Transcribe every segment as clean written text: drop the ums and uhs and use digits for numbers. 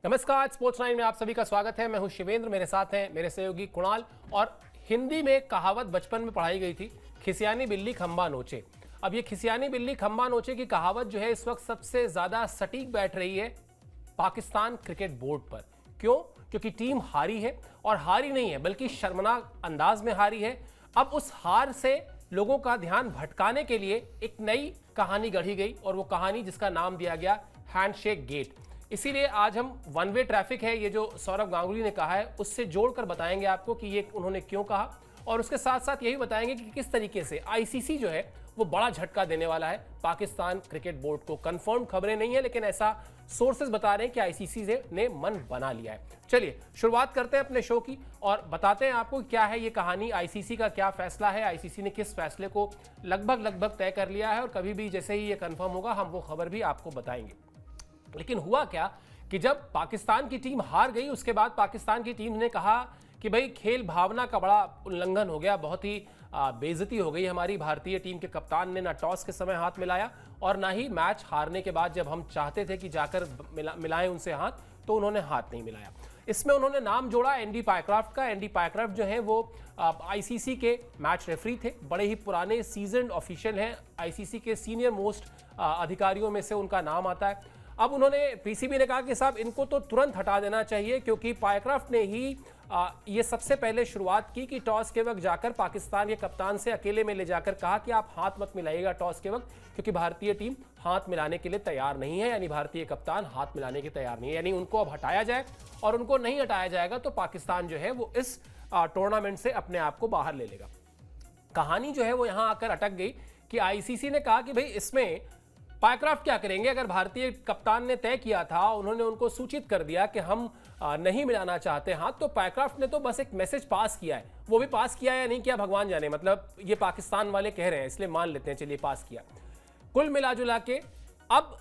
नमस्कार, स्पोर्ट्स 9 में आप सभी का स्वागत है। मैं हूं शिवेंद्र, मेरे साथ हैं मेरे सहयोगी कुणाल। और हिंदी में एक कहावत बचपन में पढ़ाई गई थी, खिसियानी बिल्ली खंबा नोचे। अब ये खिसियानी बिल्ली खंबा नोचे की कहावत जो है इस वक्त सबसे ज्यादा सटीक बैठ रही है पाकिस्तान क्रिकेट बोर्ड पर। क्यों? क्योंकि टीम हारी है, और हारी नहीं है बल्कि शर्मनाक अंदाज में हारी है। अब उस हार से लोगों का ध्यान भटकाने के लिए एक नई कहानी गढ़ी गई, और वो कहानी जिसका नाम दिया गया हैंडशेक गेट। इसीलिए आज हम वन वे ट्रैफिक है, ये जो सौरव गांगुली ने कहा है, उससे जोड़कर बताएंगे आपको कि ये उन्होंने क्यों कहा, और उसके साथ साथ यही बताएंगे कि किस तरीके से आईसीसी जो है वो बड़ा झटका देने वाला है पाकिस्तान क्रिकेट बोर्ड को। कंफर्म खबरें नहीं है, लेकिन ऐसा सोर्सेज बता रहे हैं कि आईसीसी ने मन बना लिया है। चलिए शुरुआत करते हैं अपने शो की और बताते हैं आपको क्या है ये कहानी, आईसीसी का क्या फैसला है, आईसीसी ने किस फैसले को लगभग तय कर लिया है, और कभी भी जैसे ही ये कंफर्म होगा हम वो खबर भी आपको बताएंगे। लेकिन हुआ क्या कि जब पाकिस्तान की टीम हार गई, उसके बाद पाकिस्तान की टीम ने कहा कि भाई खेल भावना का बड़ा उल्लंघन हो गया, बहुत ही बेइज्जती हो गई हमारी। भारतीय टीम के कप्तान ने ना टॉस के समय हाथ मिलाया और ना ही मैच हारने के बाद जब हम चाहते थे कि जाकर मिलाएं उनसे हाथ, तो उन्होंने हाथ नहीं मिलाया। इसमें उन्होंने नाम जोड़ा एंडी पायक्राफ्ट का। एंडी पायक्राफ्ट जो है वो आईसीसी के मैच रेफरी थे, बड़े ही पुराने सीजन्ड ऑफिशियल हैं, आईसीसी के सीनियर मोस्ट अधिकारियों में से उनका नाम आता है। अब उन्होंने पीसीबी ने कहा कि साहब इनको तो तुरंत हटा देना चाहिए, क्योंकि पायक्राफ्ट ने ही ये सबसे पहले शुरुआत की कि टॉस के वक्त जाकर पाकिस्तान के कप्तान से अकेले में ले जाकर कहा कि आप हाथ मत मिलाइएगा टॉस के वक्त, क्योंकि भारतीय टीम हाथ मिलाने के लिए तैयार नहीं है, यानी भारतीय कप्तान हाथ मिलाने के तैयार नहीं है, यानी उनको अब हटाया जाए। और उनको नहीं हटाया जाएगा तो पाकिस्तान जो है वो इस टूर्नामेंट से अपने आप को बाहर ले लेगा। कहानी जो है वो यहां आकर अटक गई कि आईसीसी ने कहा कि भाई इसमें पायक्राफ्ट क्या करेंगे। अगर भारतीय कप्तान ने तय किया था, उन्होंने उनको सूचित कर दिया कि हम नहीं मिलाना चाहते हाथ, तो पायक्राफ्ट ने तो बस एक मैसेज पास किया है। वो भी पास किया या नहीं किया भगवान जाने, मतलब ये पाकिस्तान वाले कह रहे हैं इसलिए मान लेते हैं, चलिए पास किया। कुल मिलाजुला के अब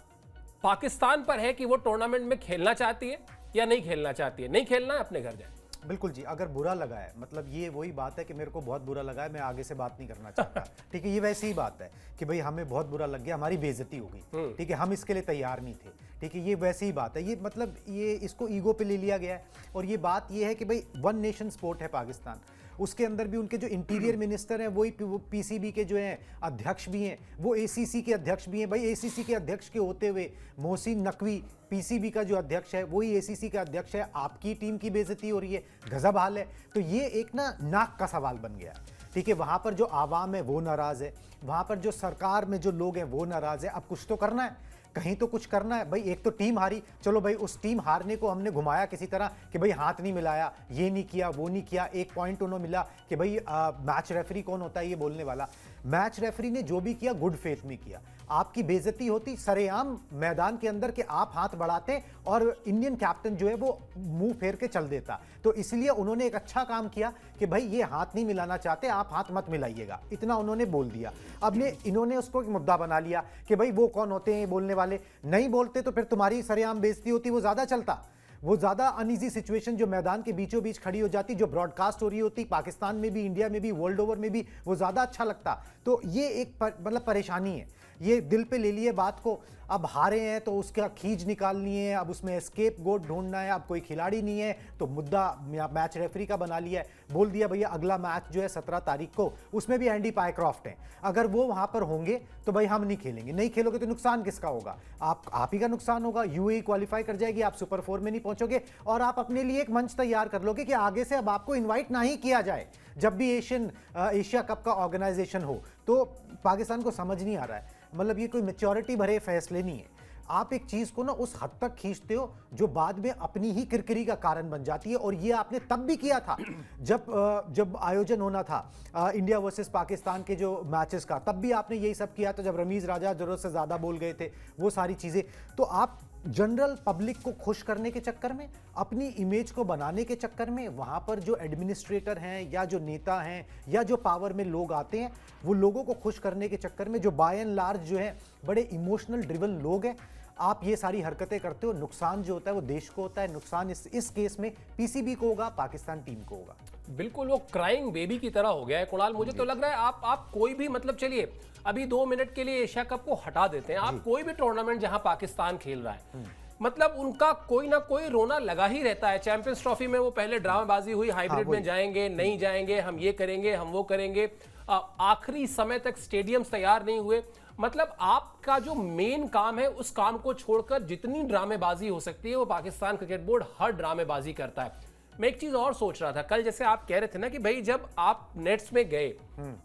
पाकिस्तान पर है कि वो टूर्नामेंट में खेलना चाहती है या नहीं खेलना चाहती है। नहीं खेलना है, अपने घर जाए। बिल्कुल जी, अगर बुरा लगा है, मतलब ये वही बात है कि मेरे को बहुत बुरा लगा है, मैं आगे से बात नहीं करना चाहता। ठीक है, ये वैसी ही बात है कि भाई हमें बहुत बुरा लग गया, हमारी बेइज्जती हो गई। ठीक है, हम इसके लिए तैयार नहीं थे। ठीक है, ये वैसी ही बात है। ये मतलब ये इसको ईगो पे ले लिया गया है। और ये बात ये है कि भाई वन नेशन स्पोर्ट है पाकिस्तान, उसके अंदर भी उनके जो इंटीरियर मिनिस्टर हैं वही पीसीबी के जो हैं अध्यक्ष भी हैं, वो एसीसी के अध्यक्ष भी हैं। भाई एसीसी के अध्यक्ष के होते हुए मोहसिन नकवी पीसीबी का जो अध्यक्ष है वही एसीसी का अध्यक्ष है, आपकी टीम की बेइज्जती हो रही है, गजब हाल है। तो ये एक ना नाक का सवाल बन गया। ठीक है, वहाँ पर जो आवाम है वो नाराज़ है, वहाँ पर जो सरकार में जो लोग हैं वो नाराज़ है। अब कुछ तो करना है, कहीं तो कुछ करना है। भाई एक तो टीम हारी, चलो भाई उस टीम हारने को हमने घुमाया किसी तरह कि भाई हाथ नहीं मिलाया, ये नहीं किया, वो नहीं किया। एक पॉइंट उन्होंने मिला कि भाई मैच रेफरी कौन होता है ये बोलने वाला। मैच रेफरी ने जो भी किया गुड फेथ में किया। आपकी बेइज्जती होती सरेआम मैदान के अंदर कि आप हाथ बढ़ाते और इंडियन कैप्टन जो है वो मुंह फेर के चल देता। तो इसलिए उन्होंने एक अच्छा काम किया कि भाई ये हाथ नहीं मिलाना चाहते, आप हाथ मत मिलाइएगा, इतना उन्होंने बोल दिया। अब इन्होंने उसको एक मुद्दा बना लिया कि भाई वो कौन होते हैं बोलने वाले, नहीं बोलते तो फिर तुम्हारी सरेआम बेइज्जती होती, वो ज्यादा चलता, वो ज्यादा अनईजी सिचुएशन जो मैदान के बीचों बीच खड़ी हो जाती, जो ब्रॉडकास्ट हो रही होती पाकिस्तान में भी, इंडिया में भी, वर्ल्ड ओवर में भी, वो ज्यादा अच्छा लगता। तो ये एक मतलब परेशानी है, ये दिल पे ले लिए बात को। अब हारे हैं तो उसका खींच निकालनी है, अब उसमें एस्केप गोट ढूंढना है। अब कोई खिलाड़ी नहीं है तो मुद्दा मैच रेफरी का बना लिया है, बोल दिया भैया अगला मैच जो है 17 तारीख को, उसमें भी एंडी पायक्राफ्ट हैं, अगर वो वहां पर होंगे तो भाई हम नहीं खेलेंगे। नहीं खेलोगे तो नुकसान किसका होगा? आप ही का नुकसान होगा। यूएई क्वालिफाई कर जाएगी, आप सुपर 4 में नहीं पहुंचोगे, और आप अपने लिए एक मंच तैयार कर लोगे कि आगे से अब आपको इन्वाइट ना ही किया जाए जब भी एशिया कप का ऑर्गेनाइजेशन हो। तो पाकिस्तान को समझ नहीं आ रहा है, मतलब ये कोई मैच्योरिटी भरे फैसले नहीं है। आप एक चीज को ना उस हद तक खींचते हो जो बाद में अपनी ही किरकिरी का कारण बन जाती है। और ये आपने तब भी किया था जब आयोजन होना था इंडिया वर्सेस पाकिस्तान के जो मैचेस का, तब भी आपने यही सब किया था। जब रमीज राजा जरूरत से ज्यादा बोल गए थे, वो सारी चीजें। तो आप जनरल पब्लिक को खुश करने के चक्कर में, अपनी इमेज को बनाने के चक्कर में, वहां पर जो एडमिनिस्ट्रेटर हैं या जो नेता हैं या जो पावर में लोग आते हैं, वो लोगों को खुश करने के चक्कर में, जो बाय एंड लार्ज जो है बड़े इमोशनल ड्रिवन लोग हैं, आप ये सारी हरकतें करते हो। नुकसान जो होता है वो देश को होता है, नुकसान इस केस में पीसीबी को होगा, पाकिस्तान टीम को होगा। बिल्कुल वो क्राइंग बेबी की तरह हो गया है कुणाल। मुझे तो लग रहा है आप कोई भी, मतलब चलिए अभी 2 मिनट के लिए एशिया कप को हटा देते हैं, आप कोई भी टूर्नामेंट जहां पाकिस्तान खेल रहा है, मतलब उनका कोई ना कोई रोना लगा ही रहता है। चैंपियंस ट्रॉफी में वो पहले ड्रामेबाजी हुई, हाइब्रिड में जाएंगे नहीं जाएंगे, हम ये करेंगे हम वो करेंगे, आखिरी समय तक स्टेडियम्स तैयार नहीं हुए। मतलब आपका जो मेन काम है उस काम को छोड़कर जितनी ड्रामेबाजी हो सकती है वो पाकिस्तान क्रिकेट बोर्ड हर ड्रामेबाजी करता है। मैं एक चीज और सोच रहा था कल, जैसे आप कह रहे थे ना कि भाई जब आप नेट्स में गए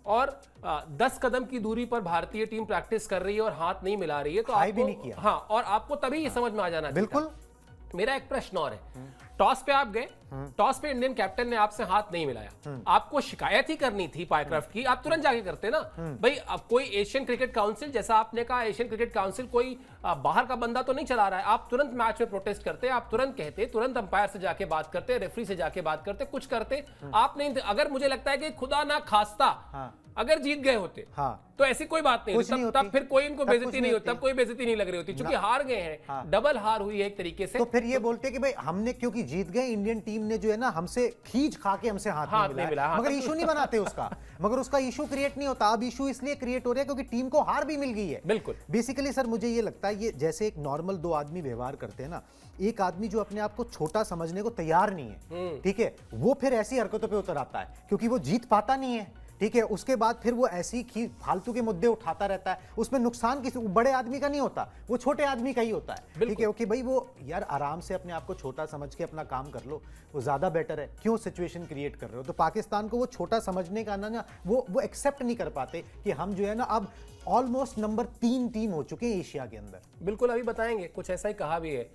और 10 कदम की दूरी पर भारतीय टीम प्रैक्टिस कर रही है और हाथ नहीं मिला रही है तो हाई भी आपको नहीं किया। हाँ, और आपको तभी ये समझ में आ जाना चाहिए था। बिल्कुल। मेरा एक प्रश्न और है, टॉस पे आप गए, टॉस पे इंडियन कैप्टन ने आपसे हाथ नहीं मिलाया, आपको शिकायत ही करनी थी पायक्राफ्ट की, आप तुरंत जाके करते ना भाई। अब कोई एशियन क्रिकेट काउंसिल, जैसा आपने कहा एशियन क्रिकेट काउंसिल कोई बाहर का बंदा तो नहीं चला रहा है, आप तुरंत मैच में प्रोटेस्ट करते, आप तुरंत कहते, तुरंत अंपायर से जाके बात करते, रेफरी से जाके बात करते, कुछ करते। आप नहीं, अगर मुझे लगता है कि खुदा ना खास्ता अगर जीत गए होते तो ऐसी कोई बात नहीं होती, तब फिर कोई इनको बेइज्जती नहीं होती, तब कोई बेइज्जती नहीं लग रही होती, क्योंकि हार गए हैं, डबल हार हुई है एक तरीके से। तो फिर ये बोलते कि भाई हमने क्योंकि जीत गए, इंडियन टीम ने जो है ना हमसे खींच खा के हमसे हाथ नहीं मिला, मगर इशू नहीं बनाते उसका, मगर उसका इशू क्रिएट नहीं होता। अब इशू इसलिए क्रिएट हो रहा है क्योंकि टीम को हार भी मिल गई है। बिल्कुल। बेसिकली सर मुझे ये लगता है, ये जैसे एक नॉर्मल दो आदमी व्यवहार करते हैं ना, एक आदमी जो अपने आप को छोटा समझने को तैयार नहीं है, ठीक है, वो फिर ऐसी हरकतों पे उतर आता है क्योंकि वो जीत पाता नहीं है, ठीक है। उसके बाद फिर वो ऐसी फालतू के मुद्दे उठाता रहता है, उसमें नुकसान किसी बड़े आदमी का नहीं होता, वो छोटे आदमी का ही होता है, ठीक है। ओके भाई, वो यार आराम से अपने आप को छोटा समझ के अपना काम कर लो, वो ज्यादा बेटर है। क्यों सिचुएशन क्रिएट कर रहे हो? तो पाकिस्तान को वो छोटा समझने का ना वो एक्सेप्ट नहीं कर पाते कि हम जो है ना अब ऑलमोस्ट नंबर 3 टीम हो चुके हैं एशिया के अंदर। बिल्कुल, अभी बताएंगे, कुछ ऐसा ही कहा भी है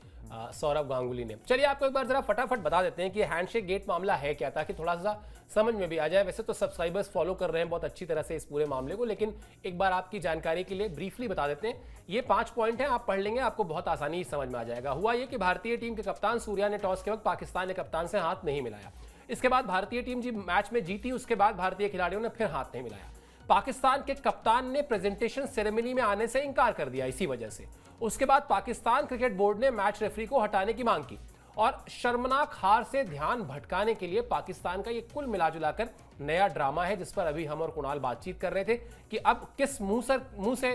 सौरव गांगुली ने। चलिए आपको एक बार जरा फटाफट बता देते हैं कि हैंडशेक गेट मामला है क्या, ताकि थोड़ा सा समझ में भी आ जाए। वैसे तो सब्सक्राइबर्स फॉलो कर रहे हैं बहुत अच्छी तरह से इस पूरे मामले को, लेकिन एक बार आपकी जानकारी के लिए ब्रीफली बता देते हैं। ये 5 पॉइंट हैं, आप पढ़ लेंगे, आपको बहुत आसानी से समझ में आ जाएगा। हुआ ये कि भारतीय टीम के कप्तान सूर्या ने टॉस के वक्त पाकिस्तान के कप्तान से हाथ नहीं मिलाया। इसके बाद भारतीय टीम जी मैच में जीती, उसके बाद भारतीय खिलाड़ियों ने फिर हाथ नहीं मिलाया। पाकिस्तान के कप्तान ने प्रेजेंटेशन सेरेमनी में आने से इनकार कर दिया इसी वजह से। उसके बाद पाकिस्तान क्रिकेट बोर्ड ने मैच रेफरी को हटाने की मांग की और शर्मनाक हार से ध्यान भटकाने के लिए पाकिस्तान का ये कुल मिलाजुलाकर नया ड्रामा है, जिस पर अभी हम और कुणाल बातचीत कर रहे थे कि अब किस मुंह से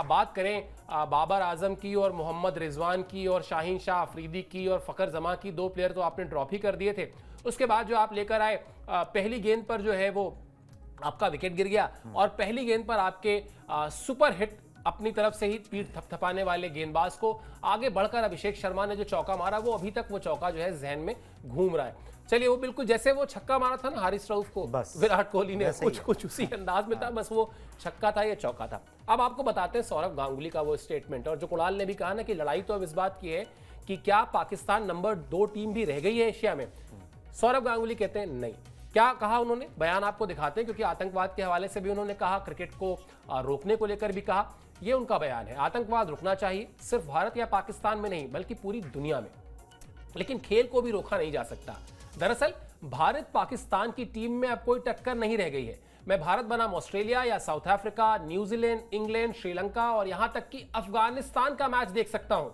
बात करें। बाबर आजम की और मोहम्मद रिजवान की और शाहीन शाह अफरीदी की और फखर जमा की 2 प्लेयर तो आपने ड्रॉप ही कर दिए थे। उसके बाद जो आप लेकर आए, पहली गेंद पर जो है वो आपका विकेट गिर गया और पहली गेंद पर आपके सुपर हिट अपनी तरफ से ही पीठ थपथपाने वाले गेंदबाज को आगे बढ़कर अभिषेक शर्मा ने जो चौका मारा, वो अभी तक वो चौका जो है जहन में घूम रहा है। चलिए, वो बिल्कुल जैसे वो छक्का मारा था ना हारिस रऊफ को विराट कोहली ने, कुछ उसी अंदाज में था, बस वो छक्का था, ये चौका था। अब आपको बताते हैं सौरव गांगुली का वो स्टेटमेंट, और जो कुणाल ने भी कहा ना कि लड़ाई तो अब इस बात की है कि क्या पाकिस्तान नंबर 2 टीम भी रह गई है एशिया में। सौरव गांगुली कहते हैं नहीं। क्या कहा उन्होंने, बयान आपको दिखाते हैं, क्योंकि आतंकवाद के हवाले से भी उन्होंने कहा, क्रिकेट को रोकने को लेकर भी कहा। ये उनका बयान है, आतंकवाद रुकना चाहिए, सिर्फ भारत या पाकिस्तान में नहीं बल्कि पूरी दुनिया में, लेकिन खेल को भी रोका नहीं जा सकता। दरअसल भारत पाकिस्तान की टीम में अब कोई टक्कर नहीं रह गई है। मैं भारत बनाम ऑस्ट्रेलिया या south Africa, New Zealand, England, Sri Lanka और यहां तक कि अफगानिस्तान का मैच देख सकता हूं।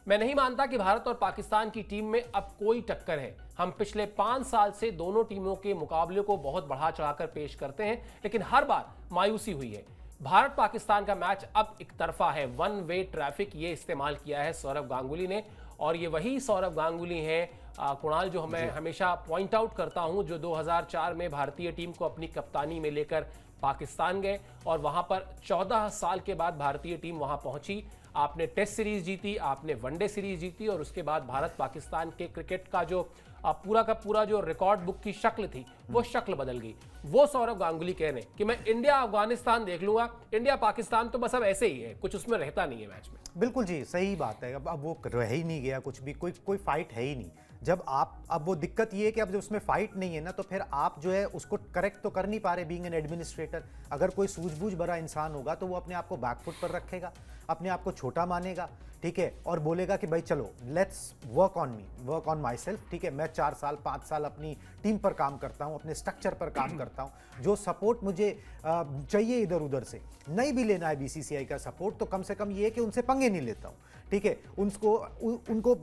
मैं नहीं मानता कि भारत और पाकिस्तान की टीम में अब कोई टक्कर है। हम पिछले 5 साल से दोनों टीमों के मुकाबले को बहुत बढ़ा चढ़ाकर पेश करते हैं, लेकिन हर बार मायूसी हुई है। भारत पाकिस्तान का मैच अब एक तरफा है, 1 वे ट्रैफिक, ये इस्तेमाल किया है सौरव गांगुली ने। और ये वही सौरव गांगुली हैं कुणाल, जो मैं हमेशा पॉइंट आउट करता हूं, जो 2004 में भारतीय टीम को अपनी कप्तानी में लेकर पाकिस्तान गए और वहां पर 14 साल के बाद भारतीय टीम वहां पहुंची। आपने टेस्ट सीरीज जीती, आपने वनडे सीरीज जीती और उसके बाद भारत पाकिस्तान के क्रिकेट का जो पूरा का पूरा जो रिकॉर्ड बुक की शक्ल थी वो शक्ल बदल गई। वो सौरव गांगुली कह रहे हैं कि मैं इंडिया अफगानिस्तान देख लूंगा, इंडिया पाकिस्तान तो बस अब ऐसे ही है, कुछ उसमें रहता नहीं है मैच में। बिल्कुल जी, सही बात है। अब वो रह ही नहीं गया कुछ भी, कोई फाइट है ही नहीं। जब आप, अब वो दिक्कत ये है कि अब जब उसमें फाइट नहीं है ना, तो फिर आप जो है उसको करेक्ट तो कर नहीं पा रहे बीइंग एन एडमिनिस्ट्रेटर। अगर कोई सूझबूझ भरा इंसान होगा तो वो अपने आप को बैकफुट पर रखेगा, अपने आप को छोटा मानेगा, ठीक है, और बोलेगा कि भाई चलो let's work on me, work on my self, ठीक है, मैं 4 साल 5 साल अपनी टीम पर काम करता हूँ, अपने स्ट्रक्चर पर काम करता हूँ, जो सपोर्ट मुझे चाहिए इधर उधर से नहीं भी लेना है बीसीसीआई का सपोर्ट, तो कम से कम ये है कि उनसे पंगे नहीं लेता हूँ, ठीक है, उनको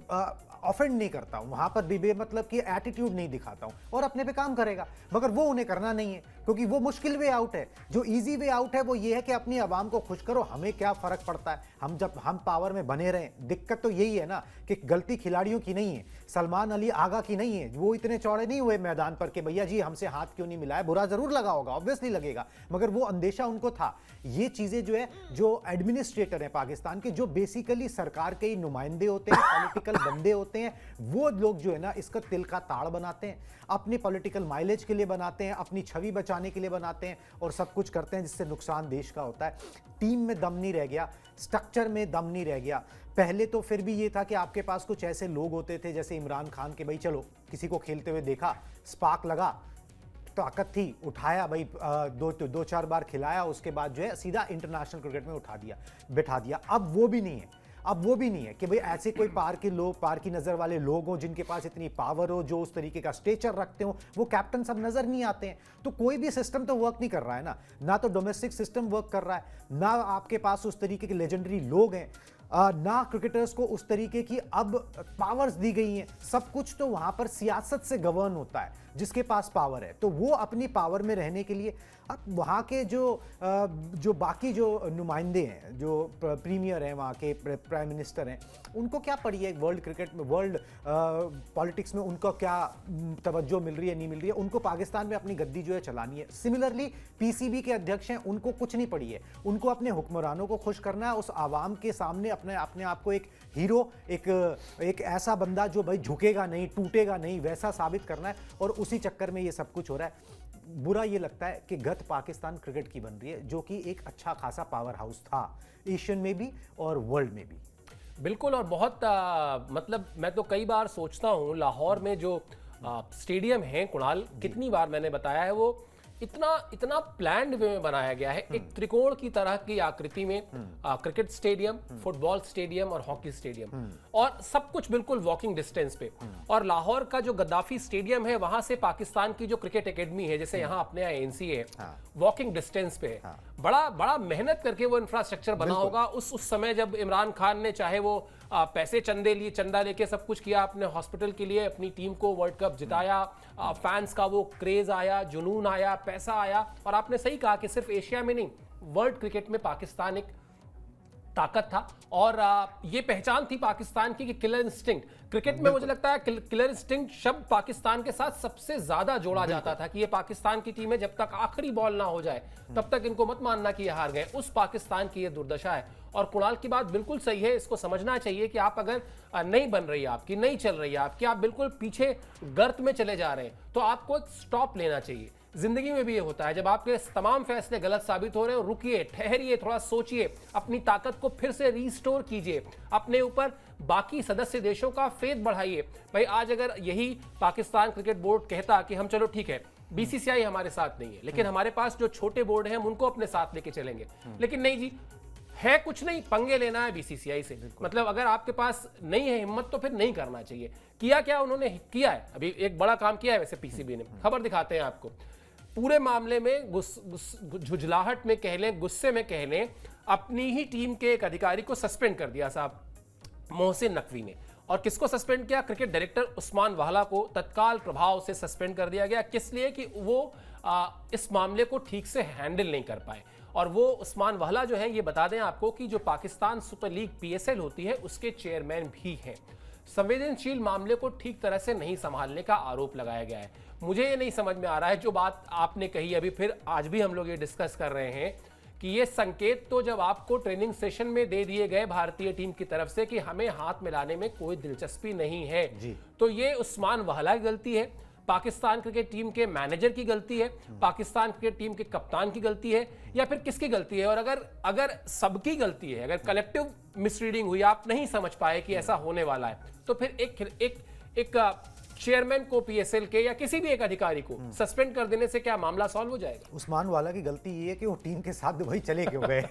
ऑफेंड नहीं करता हूं, वहां पर भी मतलब कि एटीट्यूड नहीं दिखाता हूं और अपने पे काम करेगा, मगर वो उन्हें करना नहीं है क्योंकि वो मुश्किल वे आउट है। जो इजी वे आउट है वो ये है कि अपनी आवाम को खुश करो, हमें क्या फर्क पड़ता है, हम जब हम पावर में बने रहें। दिक्कत तो यही है ना कि गलती खिलाड़ियों की नहीं है, सलमान अली आगा की नहीं है, वो इतने चौड़े नहीं हुए मैदान पर कि भैया जी हमसे हाथ क्यों नहीं मिलाया। बुरा जरूर लगा होगा, ऑब्वियसली लगेगा, मगर वो अंदेशा उनको था। ये चीजें जो है, जो एडमिनिस्ट्रेटर है पाकिस्तान के, जो बेसिकली सरकार के ही नुमाइंदे होते हैं, पॉलिटिकल बंदे होते हैं, वो लोग जो है ना इसका तिल का ताड़ बनाते हैं, अपने पॉलिटिकल माइलेज के लिए बनाते हैं, अपनी छवि बचाने के लिए बनाते हैं और सब कुछ करते हैं जिससे नुकसान देश का होता है। टीम में दम नहीं रह गया, स्ट्रक्चर में दम नहीं रह गया। पहले तो फिर भी ये था कि आपके पास कुछ ऐसे लोग होते थे जैसे इमरान खान के, भाई चलो किसी को खेलते हुए देखा, स्पार्क लगा, ताकत थी, उठाया भाई, दो चार बार खिलाया, उसके बाद जो है सीधा इंटरनेशनल क्रिकेट में उठा दिया, बिठा दिया। अब वो भी नहीं है, अब वो भी नहीं है कि भाई ऐसे कोई पार के लोग, पार की नज़र वाले लोग हों जिनके पास इतनी पावर हो, जो उस तरीके का स्टेचर रखते हो। वो कैप्टन सब नज़र नहीं आते हैं, तो कोई भी सिस्टम तो वर्क नहीं कर रहा है ना तो डोमेस्टिक सिस्टम वर्क कर रहा है, ना आपके पास उस तरीके के लेजेंडरी लोग हैं, ना क्रिकेटर्स को उस तरीके की अब पावर्स दी गई हैं। सब कुछ तो वहाँ पर सियासत से गवर्न होता है, जिसके पास पावर है तो वो अपनी पावर में रहने के लिए। अब वहाँ के जो बाकी जो नुमाइंदे हैं, जो प्रीमियर हैं, वहाँ के प्राइम मिनिस्टर हैं, उनको क्या पड़ी है वर्ल्ड क्रिकेट में, वर्ल्ड पॉलिटिक्स में उनको क्या तवज्जो मिल रही है, नहीं मिल रही है। उनको पाकिस्तान में अपनी गद्दी जो है चलानी है। सिमिलरली पीसीबी के अध्यक्ष हैं, उनको कुछ नहीं पड़ी है, उनको अपने हुक्मरानों को खुश करना है, उस आवाम के सामने अपने आप को एक हीरो, एक ऐसा बंदा जो भाई झुकेगा नहीं, टूटेगा नहीं, वैसा साबित करना है। और उसी चक्कर में ये सब कुछ हो रहा है। बुरा ये लगता है कि गत पाकिस्तान क्रिकेट की बन रही है, जो कि एक अच्छा खासा पावर हाउस था, एशियन में भी और वर्ल्ड में भी। बिल्कुल। और बहुत मतलब मैं तो कई बार सोचता हूँ, लाहौर में जो स्टेडियम है कुणाल, कितनी बार मैंने बताया है, वो इतना प्लान्ड वे में बनाया गया है, एक त्रिकोण की तरह की आकृति में, क्रिकेट स्टेडियम, फुटबॉल स्टेडियम और हॉकी स्टेडियम, और सब कुछ बिल्कुल वॉकिंग डिस्टेंस पे। और लाहौर का जो गद्दाफी स्टेडियम है, वहां से पाकिस्तान की जो क्रिकेट एकेडमी है, जैसे यहाँ अपने यहाँ एनसीए है, वॉकिंग डिस्टेंस पे है। बड़ा मेहनत करके वो इंफ्रास्ट्रक्चर बना होगा उस समय, जब इमरान खान ने चाहे वो पैसे चंदा लेके सब कुछ किया, अपने हॉस्पिटल के लिए अपनी टीम को वर्ल्ड कप जिताया, फैंस का वो क्रेज आया, जुनून आया, पैसा आया। और आपने सही कहा कि सिर्फ एशिया में नहीं, वर्ल्ड क्रिकेट में पाकिस्तान एक ताकत था। और ये पहचान थी पाकिस्तान की कि किलर इंस्टिंक्ट, क्रिकेट में मुझे लगता है किलर इंस्टिंक्ट शब्द पाकिस्तान के साथ सबसे ज्यादा जोड़ा जाता था कि ये पाकिस्तान की टीम है, जब तक आखिरी बॉल ना हो जाए तब तक इनको मत मानना कि ये हार गए। उस पाकिस्तान की ये दुर्दशा है। और कुणाल की बात बिल्कुल सही है, इसको समझना चाहिए कि आप अगर नहीं बन रही है आपकी, नहीं चल रही है आपकी, आप बिल्कुल पीछे गर्त में चले जा रहे हैं, तो आपको एक स्टॉप लेना चाहिए। जिंदगी में भी ये होता है, जब आपके तमाम फैसले गलत साबित हो रहे हो, रुकिए, ठहरिए, थोड़ा सोचिए, अपनी ताकत को फिर से रीस्टोर कीजिए, अपने ऊपर बाकी सदस्य देशों का फेथ बढ़ाइए। भाई आज अगर यही पाकिस्तान क्रिकेट बोर्ड कहता कि हम चलो ठीक है, बीसीसीआई हमारे साथ नहीं है, लेकिन हमारे पास जो छोटे बोर्ड हैं हम उनको अपने साथ लेके चलेंगे, लेकिन नहीं जी, है कुछ नहीं, पंगे लेना है बीसीसीआई से। मतलब अगर आपके पास नहीं है हिम्मत तो फिर नहीं करना चाहिए। किया क्या उन्होंने किया है, अभी एक बड़ा काम किया है वैसे पीसीबी ने, खबर दिखाते हैं आपको। पूरे मामले में झुंझलाहट में कह लें, गुस्से में कह लें, अपनी ही टीम के एक अधिकारी को सस्पेंड कर दिया साहब मोहसिन नकवी ने। और किसको सस्पेंड किया? क्रिकेट डायरेक्टर उस्मान वाला को तत्काल प्रभाव से सस्पेंड कर दिया गया। किस लिए? कि वो इस मामले को ठीक से हैंडल नहीं कर पाए। और वो उस्मान वाला जो है, ये बता दें आपको कि जो पाकिस्तान सुपर लीग पीएसएल होती है उसके चेयरमैन भी हैं। संवेदनशील मामले को ठीक तरह से नहीं संभालने का आरोप लगाया गया है। मुझे ये नहीं समझ में आ रहा है, जो बात आपने कही अभी, फिर आज भी हम लोग ये डिस्कस कर रहे हैं कि ये संकेत तो जब आपको ट्रेनिंग सेशन में दे दिए गए भारतीय टीम की तरफ से कि हमें हाथ मिलाने में कोई दिलचस्पी नहीं है जी। तो ये उस्मान वाला की गलती है, पाकिस्तान क्रिकेट टीम के मैनेजर की गलती है, पाकिस्तान क्रिकेट टीम के कप्तान की गलती है, या फिर किसकी गलती है? और अगर सबकी गलती है, अगर कलेक्टिव मिसरीडिंग हुई, आप नहीं समझ पाए कि ऐसा होने वाला है, तो फिर एक चेयरमैन को पीएसएल के या किसी भी एक अधिकारी को सस्पेंड कर देने से क्या मामला सॉल्व हो जाएगा? उस्मान वाला की गलती ये है कि वो टीम के साथ भाई चले क्यों गए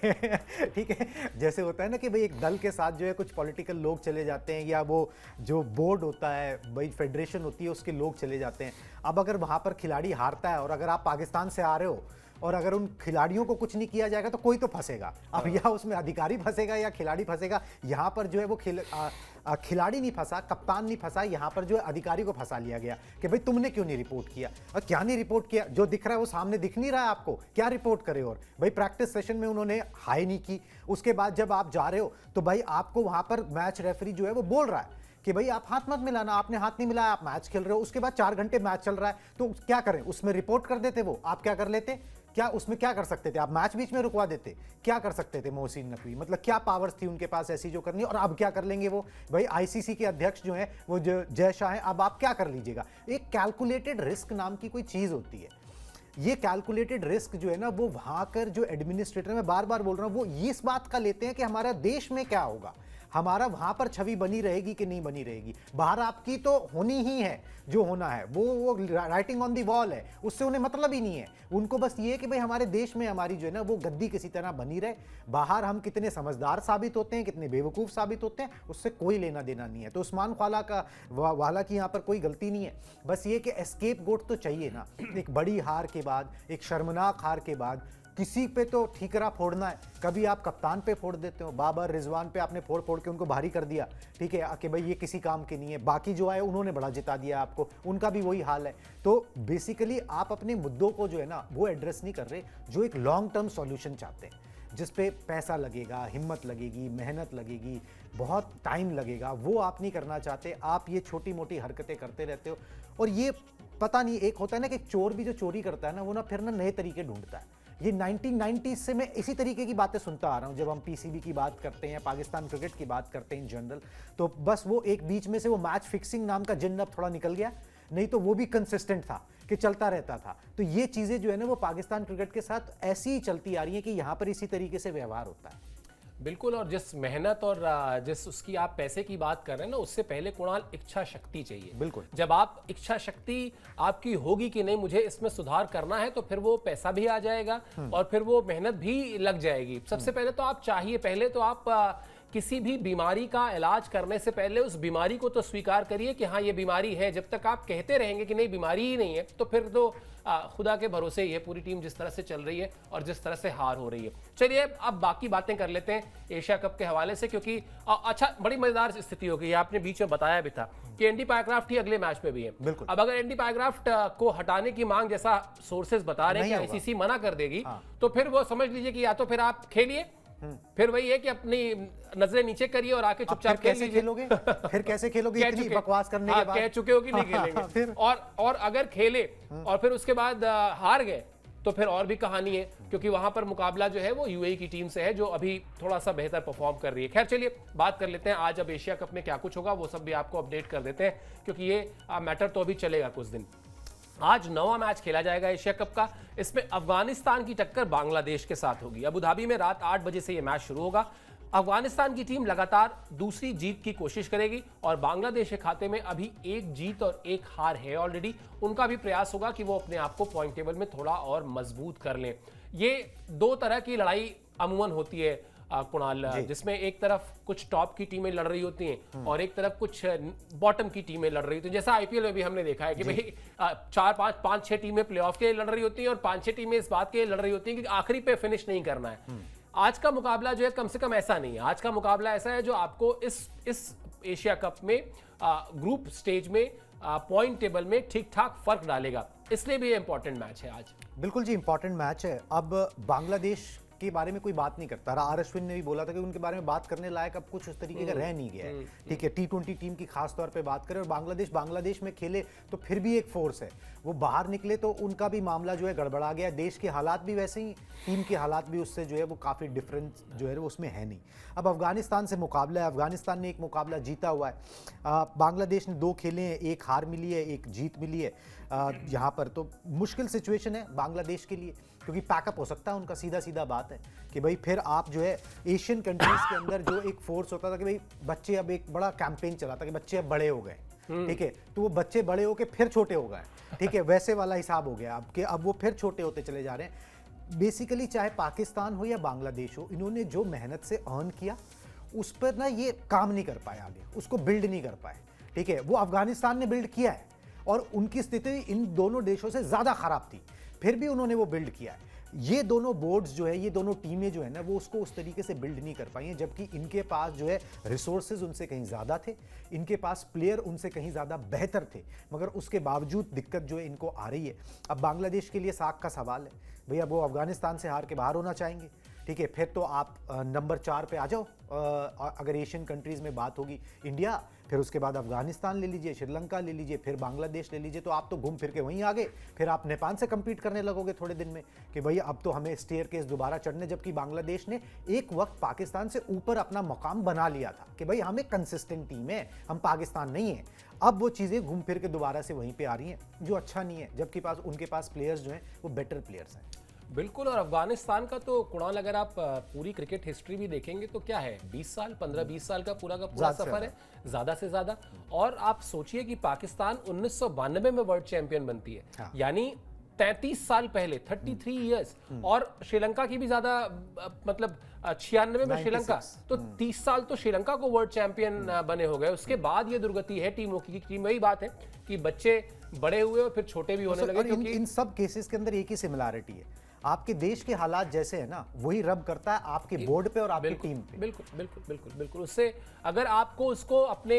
ठीक है, जैसे होता है ना कि भाई एक दल के साथ जो है कुछ पॉलिटिकल लोग चले जाते हैं, या वो जो बोर्ड होता है, भाई फेडरेशन होती है, उसके लोग चले जाते हैं। अब अगर वहां पर खिलाड़ी हारता है और अगर आप पाकिस्तान से आ रहे हो और अगर उन खिलाड़ियों को कुछ नहीं किया जाएगा तो कोई तो फंसेगा। अब या उसमें अधिकारी फंसेगा या खिलाड़ी फंसेगा। यहाँ पर जो है वो खिलाड़ी नहीं फंसा, कप्तान नहीं फंसा, यहाँ पर जो है अधिकारी को फंसा लिया गया कि भाई तुमने क्यों नहीं रिपोर्ट किया। और क्या नहीं रिपोर्ट किया, जो दिख रहा है वो सामने दिख नहीं रहा है आपको, क्या रिपोर्ट करे। और भाई प्रैक्टिस सेशन में उन्होंने हाई नहीं की, उसके बाद जब आप जा रहे हो तो भाई आपको वहां पर मैच रेफरी जो है वो बोल रहा है कि भाई आप हाथ मत मिलाना, आपने हाथ नहीं मिलाया, आप मैच खेल रहे हो। उसके बाद 4 घंटे मैच चल रहा है, तो क्या करें, उसमें रिपोर्ट कर देते वो, आप क्या कर लेते, क्या उसमें क्या कर सकते थे, आप मैच बीच में रुकवा देते, क्या कर सकते थे मोहसिन नकवी, मतलब क्या पावर्स थी उनके पास ऐसी जो करनी। और अब क्या कर लेंगे वो, भाई आईसीसी के अध्यक्ष जो है वो जय शाह है, अब आप क्या कर लीजिएगा। एक कैलकुलेटेड रिस्क नाम की कोई चीज होती है, ये कैलकुलेटेड रिस्क जो है ना वो वहां कर जो एडमिनिस्ट्रेटर, मैं बार बार बोल रहा हूं, वो इस बात का लेते हैं कि हमारा देश में क्या होगा, हमारा वहां पर छवि बनी रहेगी कि नहीं बनी रहेगी। बाहर आपकी तो होनी ही है, जो होना है वो राइटिंग ऑन दी वॉल है, उससे उन्हें मतलब ही नहीं है। उनको बस ये है कि भाई हमारे देश में हमारी जो है ना वो गद्दी किसी तरह बनी रहे। बाहर हम कितने समझदार साबित होते हैं, कितने बेवकूफ़ साबित होते हैं, उससे कोई लेना देना नहीं है। तो उस्मान ख्वाजा का वाला की यहाँ पर कोई गलती नहीं है, बस ये कि एस्केप गोट तो चाहिए ना। एक बड़ी हार के बाद, एक शर्मनाक हार के बाद किसी पे तो ठीकरा फोड़ना है। कभी आप कप्तान पे फोड़ देते हो, बाबर रिजवान पे आपने फोड़ फोड़ के उनको भारी कर दिया, ठीक है, कि भाई ये किसी काम के नहीं है। बाकी जो आए उन्होंने बड़ा जिता दिया आपको, उनका भी वही हाल है। तो बेसिकली आप अपने मुद्दों को जो है ना वो एड्रेस नहीं कर रहे, जो एक लॉन्ग टर्म सॉल्यूशन चाहते हैं, जिस पे पैसा लगेगा, हिम्मत लगेगी, मेहनत लगेगी, बहुत टाइम लगेगा, वो आप नहीं करना चाहते। आप ये छोटी मोटी हरकतें करते रहते हो। और ये पता नहीं, एक होता है ना कि चोर भी जो चोरी करता है ना वो ना फिर ना नए तरीके ढूंढता है। ये 1990s से मैं इसी तरीके की बातें सुनता आ रहा हूँ। जब हम पीसीबी की बात करते हैं, पाकिस्तान क्रिकेट की बात करते हैं इन जनरल, तो बस वो एक बीच में से वो मैच फिक्सिंग नाम का जिन्न अब थोड़ा निकल गया, नहीं तो वो भी कंसिस्टेंट था कि चलता रहता था। तो ये चीज़ें जो है ना वो पाकिस्तान क्रिकेट के साथ ऐसी ही चलती आ रही हैं कि यहाँ पर इसी तरीके से व्यवहार होता है। बिल्कुल, और जिस मेहनत और जिस उसकी आप पैसे की बात कर रहे हैं ना, उससे पहले कुणाल इच्छा शक्ति चाहिए। बिल्कुल, जब आप इच्छा शक्ति आपकी होगी कि नहीं मुझे इसमें सुधार करना है, तो फिर वो पैसा भी आ जाएगा और फिर वो मेहनत भी लग जाएगी। सबसे पहले तो आप चाहिए, पहले तो आप किसी भी बीमारी का इलाज करने से पहले उस बीमारी को तो स्वीकार करिए कि हाँ ये बीमारी है। जब तक आप कहते रहेंगे कि नहीं बीमारी ही नहीं है, तो फिर तो खुदा के भरोसे ही है पूरी टीम जिस तरह से चल रही है और जिस तरह से हार हो रही है। चलिए अब बाकी बातें कर लेते हैं एशिया कप के हवाले से, क्योंकि अच्छा बड़ी मजेदार स्थिति हो गई। आपने बीच में बताया भी था कि एंडी पायक्राफ्ट ही अगले मैच में भी है। बिल्कुल। अब अगर एंडी पायक्राफ्ट को हटाने की मांग जैसा सोर्सेज बता रहे हैं कि आईसीसी मना कर देगी, तो फिर वो समझ लीजिए कि या तो फिर आप खेलिए, फिर वही है कि अपनी नजरें नीचे करिए और आके चुपचाप कैसे खेलोगे, फिर कैसे खेलोगे इतनी बकवास करने के बाद? कह चुके हो कि नहीं खेलेंगे। फिर और अगर खेले और फिर उसके बाद हार गए तो फिर और भी कहानी है, क्योंकि वहां पर मुकाबला जो है वो यूएई की टीम से है जो अभी थोड़ा सा बेहतर परफॉर्म कर रही है। खैर चलिए बात कर लेते हैं आज अब एशिया कप में क्या कुछ होगा, वो सब भी आपको अपडेट कर देते हैं, क्योंकि ये मैटर तो अभी चलेगा कुछ दिन। आज 9वां मैच खेला जाएगा एशिया कप का। इसमें अफगानिस्तान की टक्कर बांग्लादेश के साथ होगी। अबू धाबी में रात 8 बजे से यह मैच शुरू होगा। अफगानिस्तान की टीम लगातार दूसरी जीत की कोशिश करेगी और बांग्लादेश के खाते में अभी 1 जीत और 1 हार है ऑलरेडी। उनका भी प्रयास होगा कि वो अपने आप को पॉइंट टेबल में थोड़ा और मजबूत कर लें। ये 2 तरह की लड़ाई अमूमन होती है कुणाल, जिसमें एक तरफ कुछ टॉप की टीमें लड़ रही होती हैं और एक तरफ कुछ बॉटम की टीमें लड़ रही होती हैं। जैसा आईपीएल में भी हमने देखा है कि भाई 4-5-5-6 टीमें प्लेऑफ के लड़ रही होती हैं और 5-6 टीमें इस बात के लड़ रही होती हैं कि आखिरी पे फिनिश नहीं करना है। आज का मुकाबला जो है कम से कम ऐसा नहीं है। आज का मुकाबला ऐसा है जो आपको इस एशिया कप में ग्रुप स्टेज में पॉइंट टेबल में ठीक ठाक फर्क डालेगा, इसलिए भी ये इंपॉर्टेंट मैच है आज। बिल्कुल जी, इंपॉर्टेंट मैच है। अब बांग्लादेश के बारे में कोई बात नहीं करता रहा। अश्विन ने भी बोला था कि उनके बारे में बात करने लायक अब कुछ उस तरीके का रह नहीं गया है। ठीक है, T20 टीम की खास तौर पे बात करें और बांग्लादेश में खेले तो फिर भी एक फोर्स है। वो बाहर निकले तो उनका भी मामला जो है गड़बड़ा गया। देश के हालात भी वैसे ही, टीम के हालात भी उससे जो है वो काफ़ी डिफरेंस जो है वो उसमें है नहीं। अब अफगानिस्तान से मुकाबला है। अफगानिस्तान ने एक मुकाबला जीता हुआ है। बांग्लादेश ने 2 खेले हैं, 1 हार मिली है, 1 जीत मिली है। यहाँ पर तो मुश्किल सिचुएशन है बांग्लादेश के लिए, क्योंकि पैकअप हो सकता है उनका। सीधा बात है कि भाई फिर आप जो है एशियन कंट्रीज के अंदर जो एक फोर्स होता था कि भाई बच्चे, अब एक बड़ा कैंपेन चला था कि बच्चे अब बड़े हो गए, ठीक है, तो वो बच्चे बड़े होके फिर छोटे हो गए, ठीक है, वैसे वाला हिसाब हो गया अब कि अब वो फिर छोटे होते चले जा रहे हैं। बेसिकली चाहे पाकिस्तान हो या बांग्लादेश हो, इन्होंने जो मेहनत से अर्न किया उस पर ना ये काम नहीं कर पाए, आगे उसको बिल्ड नहीं कर पाए, ठीक है। वो अफगानिस्तान ने बिल्ड किया है और उनकी स्थिति इन दोनों देशों से ज़्यादा ख़राब थी, फिर भी उन्होंने वो बिल्ड किया है। ये दोनों बोर्ड्स जो है, ये दोनों टीमें जो है ना, वो उसको उस तरीके से बिल्ड नहीं कर पाई हैं, जबकि इनके पास जो है रिसोर्सेज उनसे कहीं ज़्यादा थे, इनके पास प्लेयर उनसे कहीं ज़्यादा बेहतर थे, मगर उसके बावजूद दिक्कत जो है इनको आ रही है। अब बांग्लादेश के लिए साख का सवाल है भैया, वो अफगानिस्तान से हार के बाहर होना चाहेंगे, ठीक है, फिर तो आप नंबर 4 पे आ जाओ। अगर एशियन कंट्रीज़ में बात होगी, इंडिया, फिर उसके बाद अफगानिस्तान ले लीजिए, श्रीलंका ले लीजिए, फिर बांग्लादेश ले लीजिए, तो आप तो घूम फिर के वहीं आ गए। फिर आप नेपाल से compete करने लगोगे थोड़े दिन में कि भैया अब तो हमें स्टेयर केस दोबारा चढ़ने, जबकि बांग्लादेश ने एक वक्त पाकिस्तान से ऊपर अपना मुकाम बना लिया था कि भाई हम एक कंसिस्टेंट टीम है, हम पाकिस्तान नहीं है। अब वो चीज़ें घूम फिर के दोबारा से वहीं पे आ रही हैं, जो अच्छा नहीं है, जबकि उनके पास प्लेयर्स जो हैं वो बेटर प्लेयर्स हैं। बिल्कुल। और अफगानिस्तान का तो कुणाल, अगर आप पूरी क्रिकेट हिस्ट्री भी देखेंगे तो क्या है, 20 साल 15-20 साल का पूरा सफर है, ज़्यादा से ज़्यादा। और आप सोचिए कि पाकिस्तान 1992 में वर्ल्ड चैंपियन बनती है, हाँ। यानी 33 साल पहले, 33 ईयर्स। और श्रीलंका की भी ज़्यादा, मतलब 96 में श्रीलंका, तो 30 साल तो श्रीलंका को वर्ल्ड चैंपियन बने हो गए। उसके बाद ये दुर्गति है टीमों की। टीम वही बात है कि बच्चे बड़े हुए और फिर छोटे भी होने लगे, क्योंकि इन सब केसेस के अंदर एक ही सिमिलैरिटी है, आपके देश के हालात जैसे है ना, वही रब करता है आपके बोर्ड पे और आपकी टीम पे। बिल्कुल बिल्कुल बिल्कुल बिल्कुल। उससे अगर आपको उसको अपने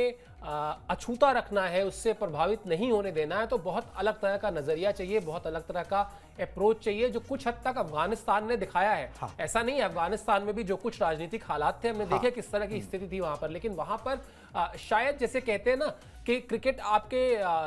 अछूता रखना है, उससे प्रभावित नहीं होने देना है, तो बहुत अलग तरह का नजरिया चाहिए, बहुत अलग तरह का अप्रोच चाहिए, जो कुछ हद तक अफगानिस्तान ने दिखाया है। हाँ। ऐसा नहीं है, अफगानिस्तान में भी जो कुछ राजनीतिक हालात थे, हमने देखे किस तरह की स्थिति थी वहां पर, लेकिन वहां पर शायद जैसे कहते हैं ना कि क्रिकेट आपके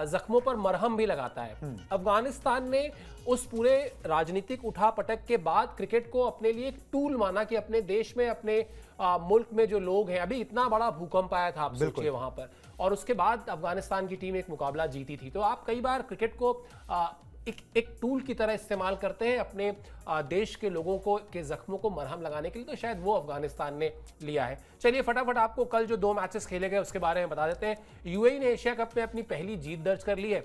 जख्मों पर मरहम भी लगाता है। अफगानिस्तान ने उस पूरे राजनीतिक उठापटक के बाद क्रिकेट को अपने लिए एक टूल माना कि अपने देश में, अपने मुल्क में जो लोग हैं, अभी इतना बड़ा भूकंप आया था, आप सोचिए वहां पर, और उसके बाद अफगानिस्तान की टीम एक मुकाबला जीती थी। तो आप कई बार क्रिकेट को एक टूल की तरह इस्तेमाल करते हैं अपने देश के लोगों को के जख्मों को मरहम लगाने के लिए, तो शायद वो अफगानिस्तान ने लिया है। चलिए फटाफट आपको कल जो 2 मैचेस खेले गए उसके बारे में बता देते हैं। यूएई ने एशिया कप में अपनी पहली जीत दर्ज कर ली है,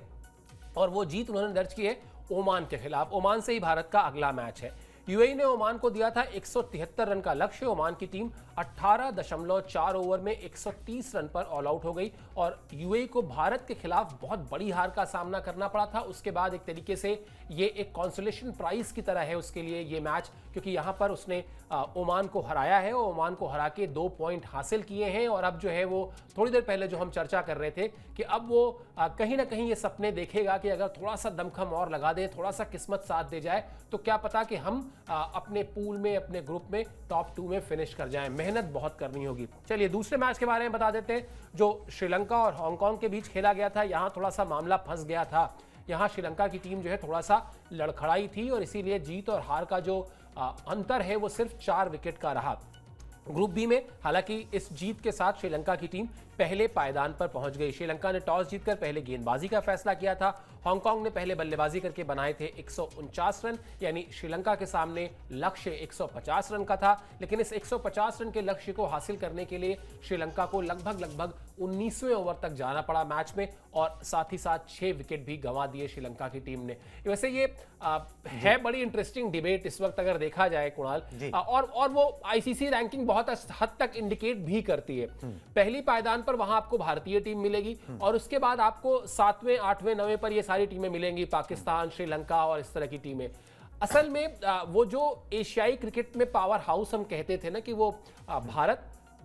और वो जीत उन्होंने दर्ज की है ओमान के खिलाफ। ओमान से ही भारत का अगला मैच है। यूएई ने ओमान को दिया था 173 रन का लक्ष्य। ओमान की टीम 18.4 ओवर में 130 रन पर ऑल आउट हो गई, और यूएई को भारत के खिलाफ बहुत बड़ी हार का सामना करना पड़ा था। उसके बाद एक तरीके से ये एक कॉन्सोलेशन प्राइज की तरह है उसके लिए ये मैच, क्योंकि यहाँ पर उसने ओमान को हराया है, और ओमान को हरा के 2 पॉइंट हासिल किए हैं। और अब जो है वो थोड़ी देर पहले जो हम चर्चा कर रहे थे कि अब वो कहीं ना कहीं ये सपने देखेगा कि अगर थोड़ा सा दमखम और लगा दे, थोड़ा सा किस्मत साथ दे जाए, तो क्या पता कि हम अपने पूल में, अपने ग्रुप में टॉप 2 में फिनिश कर जाएं। मेहनत बहुत करनी होगी। चलिए दूसरे मैच के बारे में बता देते हैं, जो श्रीलंका और हांगकांग के बीच खेला गया था। यहाँ थोड़ा सा मामला फंस गया था। यहाँ श्रीलंका की टीम जो है थोड़ा सा लड़खड़ाई थी, और इसीलिए जीत और हार का जो अंतर है वो सिर्फ 4 विकेट का रहा। ग्रुप बी में हालांकि इस जीत के साथ श्रीलंका की टीम पहले पायदान पर पहुंच गई। श्रीलंका ने टॉस जीतकर पहले गेंदबाजी का फैसला किया था। हांगकांग ने पहले बल्लेबाजी करके बनाए थे 149 रन, यानी श्रीलंका के सामने लक्ष्य 150 रन का था। लेकिन इस 150 रन के लक्ष्य को हासिल करने के लिए श्रीलंका को लगभग 19वें ओवर तक जाना पड़ा मैच में, और साथ ही साथ 6 विकेट भी गंवा दिए श्रीलंका की टीम ने। वैसे ये है बड़ी इंटरेस्टिंग डिबेट इस वक्त अगर देखा जाए कुणाल, और वो आईसीसी रैंकिंग बहुत हद तक इंडिकेट भी करती है। पहली पायदान पर वहां आपको भारतीय टीम मिलेगी, और उसके बाद आपको 7वें 8वें 9वें पर ये सारी टीमें मिलेंगी, पाकिस्तान, श्रीलंका और इस तरह की टीमें। असल में वो जो एशियाई क्रिकेट में पावर हाउस हम कहते थे ना कि वो भारत,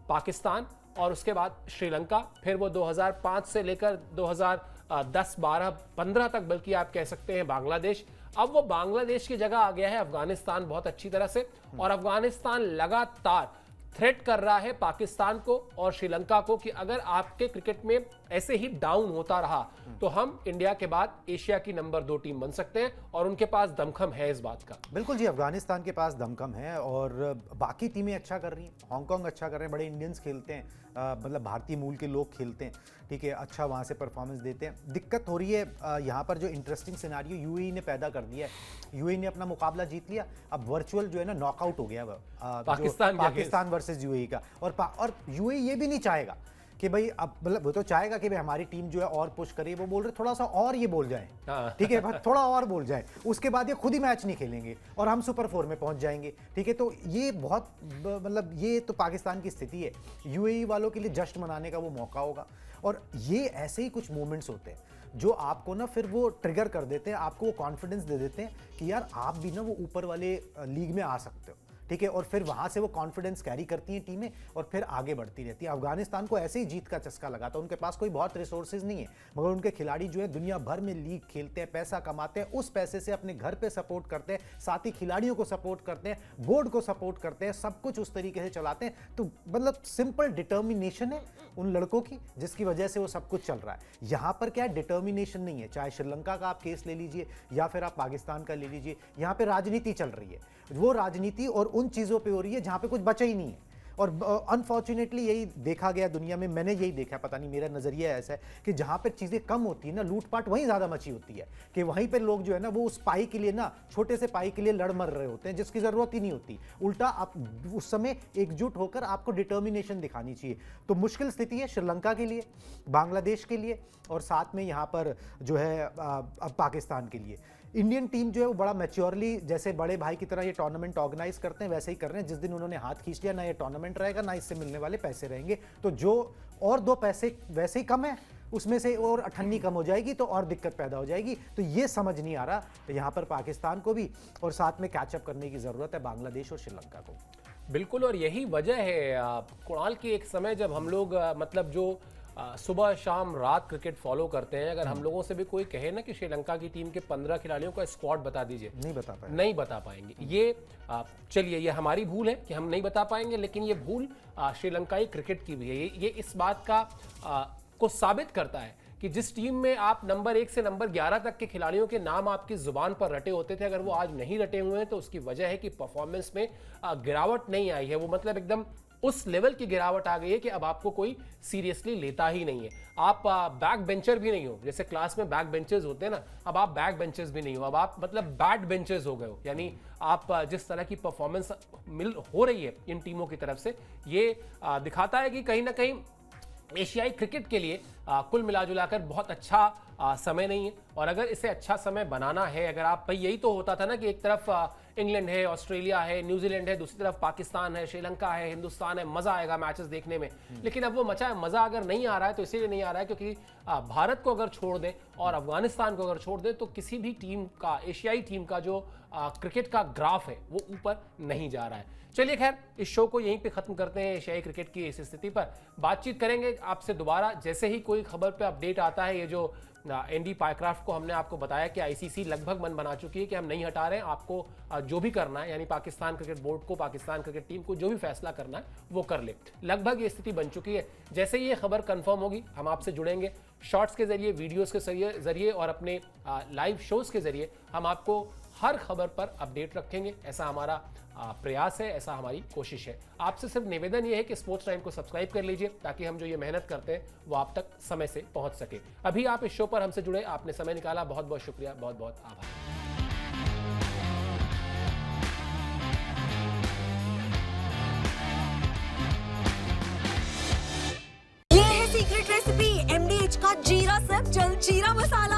पाकिस्तान और उसके बाद श्रीलंका, फिर वो 2005 से लेकर 2010, 12, 15 तक बल्कि आप कह सकते हैं बांग्लादेश। अब वो बांग्लादेश की जगह आ गया है अफगानिस्तान बहुत अच्छी तरह से, और अफगानिस्तान लगातार थ्रेट कर रहा है पाकिस्तान को और श्रीलंका को कि अगर आपके क्रिकेट में ऐसे ही डाउन होता रहा तो हम इंडिया के बाद एशिया की नंबर 2 टीम बन सकते हैं, और उनके पास दमखम है इस बात का। बिल्कुल जी, अफगानिस्तान के पास दमखम है, और बाकी टीमें अच्छा कर रही हैं। हांगकांग अच्छा कर रहे हैं, बड़े इंडियंस खेलते हैं, मतलब भारतीय मूल के लोग खेलते हैं, ठीक है, अच्छा वहाँ से परफॉर्मेंस देते हैं। दिक्कत हो रही है यहाँ पर जो इंटरेस्टिंग सिनारियो यूएई ने पैदा कर दिया है। यूएई ने अपना मुकाबला जीत लिया, अब वर्चुअल जो है ना नॉकआउट हो गया पाकिस्तान वर्सेस यूएई का, और यूएई ये भी नहीं चाहेगा कि भाई अब, मतलब वो तो चाहेगा कि भाई हमारी टीम जो है और पुश करे, वो बोल रहे थोड़ा सा और ये बोल जाए, ठीक है, थोड़ा और बोल जाए, उसके बाद ये खुद ही मैच नहीं खेलेंगे और हम सुपर 4 में पहुंच जाएंगे, ठीक है। तो ये बहुत, मतलब ये तो पाकिस्तान की स्थिति है। यूएई वालों के लिए जश्न मनाने का वो मौका होगा, और ये ऐसे ही कुछ मोमेंट्स होते हैं जो आपको ना फिर वो ट्रिगर कर देते हैं, आपको वो कॉन्फिडेंस दे देते हैं कि यार आप भी ना वो ऊपर वाले लीग में आ सकते हो, ठीक है। और फिर वहां से वो कॉन्फिडेंस कैरी करती हैं टीमें और फिर आगे बढ़ती रहती है। अफगानिस्तान को ऐसे ही जीत का चस्का लगा था, उनके पास कोई बहुत रिसोर्सेज नहीं है, मगर उनके खिलाड़ी जो है दुनिया भर में लीग खेलते हैं, पैसा कमाते हैं, उस पैसे से अपने घर पे सपोर्ट करते हैं, साथ ही खिलाड़ियों को सपोर्ट करते हैं, बोर्ड को सपोर्ट करते हैं, सब कुछ उस तरीके से चलाते हैं। तो मतलब सिंपल डिटर्मिनेशन है उन लड़कों की, जिसकी वजह से वो सब कुछ चल रहा है। यहां पर क्या डिटर्मिनेशन नहीं है, चाहे श्रीलंका का आप केस ले लीजिए या फिर आप पाकिस्तान का ले लीजिए, यहां पे राजनीति चल रही है। वो राजनीति और उन चीजों पे हो रही है जहां पे कुछ बचा ही नहीं है। और अनफॉर्चुनेटली यही देखा गया दुनिया में, मैंने यही देखा, पता नहीं मेरा नजरिया ऐसा है कि जहां पर चीजें कम होती है ना, लूटपाट वहीं ज्यादा मची होती है, कि वहीं पे लोग जो है ना वो उस पाई के लिए ना, छोटे से पाई के लिए लड़ मर रहे होते हैं, जिसकी जरूरत ही नहीं होती। उल्टा आप उस समय एकजुट होकर आपको डिटर्मिनेशन दिखानी चाहिए। तो मुश्किल स्थिति है श्रीलंका के लिए, बांग्लादेश के लिए, और साथ में यहाँ पर जो है अब पाकिस्तान के लिए। इंडियन टीम जो है वो बड़ा मैच्योरली, जैसे बड़े भाई की तरह ये टूर्नामेंट ऑर्गेनाइज करते हैं, वैसे ही कर रहे हैं। जिस दिन उन्होंने हाथ खींच लिया, ना ये टूर्नामेंट रहेगा, ना इससे मिलने वाले पैसे रहेंगे, तो जो और 2 पैसे वैसे ही कम है, उसमें से और अठन्नी कम हो जाएगी, तो और दिक्कत पैदा हो जाएगी। तो ये समझ नहीं आ रहा यहाँ पर पाकिस्तान को भी, और साथ में कैचअप करने की जरूरत है बांग्लादेश और श्रीलंका को। बिल्कुल, और यही वजह है कुणाल की, एक समय जब हम लोग मतलब जो सुबह शाम रात क्रिकेट फॉलो करते हैं, अगर हम लोगों से भी कोई कहे ना कि श्रीलंका की टीम के 15 खिलाड़ियों का स्क्वाड बता दीजिए, नहीं बता पाएंगे। ये चलिए, ये हमारी भूल है कि हम नहीं बता पाएंगे, लेकिन ये भूल श्रीलंकाई क्रिकेट की भी है। ये इस बात का को साबित करता है कि जिस टीम में आप नंबर 1 से नंबर 11 तक के खिलाड़ियों के नाम आपकी जुबान पर रटे होते थे, अगर वो आज नहीं रटे हुए हैं तो उसकी वजह है कि परफॉर्मेंस में गिरावट नहीं आई है। वो मतलब एकदम उस लेवल की गिरावट आ गई है कि अब आपको कोई सीरियसली लेता ही नहीं है। आप बैक बेंचर भी नहीं हो, जैसे क्लास में बैक बेंचर्स होते हैं ना, अब आप बैक बेंचर्स भी नहीं हो, अब आप मतलब बैड बेंचर्स हो गए हो। यानी आप जिस तरह की परफॉर्मेंस हो रही है इन टीमों की तरफ से, ये दिखाता है कि कहीं ना कहीं एशियाई क्रिकेट के लिए कुल मिलाजुलाकर बहुत अच्छा समय नहीं है। और अगर इसे अच्छा समय बनाना है, अगर आप भाई, यही तो होता था ना कि एक तरफ इंग्लैंड है, ऑस्ट्रेलिया है, न्यूजीलैंड है, दूसरी तरफ पाकिस्तान है, श्रीलंका है, हिंदुस्तान है, मजा आएगा मैचेस देखने में। लेकिन अब वो मजा अगर नहीं आ रहा है तो इसीलिए नहीं आ रहा है क्योंकि भारत को अगर छोड़ दें और अफगानिस्तान को अगर छोड़ दें तो किसी भी टीम का, एशियाई टीम का जो क्रिकेट का ग्राफ है वो ऊपर नहीं जा रहा है। चलिए खैर, इस शो को यहीं पे खत्म करते हैं। एशियाई क्रिकेट की इस स्थिति पर बातचीत करेंगे आपसे दोबारा जैसे ही कोई खबर पे अपडेट आता है। ये जो एंडी पायक्राफ्ट को हमने आपको बताया कि आईसीसी लगभग मन बना चुकी है कि हम नहीं हटा रहे हैं, आपको जो भी करना है, यानी पाकिस्तान क्रिकेट बोर्ड को, पाकिस्तान क्रिकेट टीम को जो भी फैसला करना है वो कर ले। लगभग ये स्थिति बन चुकी है। जैसे ही ये खबर कंफर्म होगी हम आपसे जुड़ेंगे शॉर्ट्स के जरिए, वीडियोस के जरिए और अपने लाइव शोज के जरिए हम आपको हर खबर पर अपडेट रखेंगे। ऐसा हमारा प्रयास है, ऐसा हमारी कोशिश है। आपसे सिर्फ निवेदन ये है कि स्पोर्ट्स टाइम को सब्सक्राइब कर लीजिए ताकि हम जो ये मेहनत करते हैं वो आप तक समय से पहुंच सके। अभी आप इस शो पर हमसे जुड़े, आपने समय निकाला, बहुत बहुत शुक्रिया, बहुत बहुत आभार। ये है सीक्रेट रेसिपी MDH का जीरा सब जल जीरा मसाला।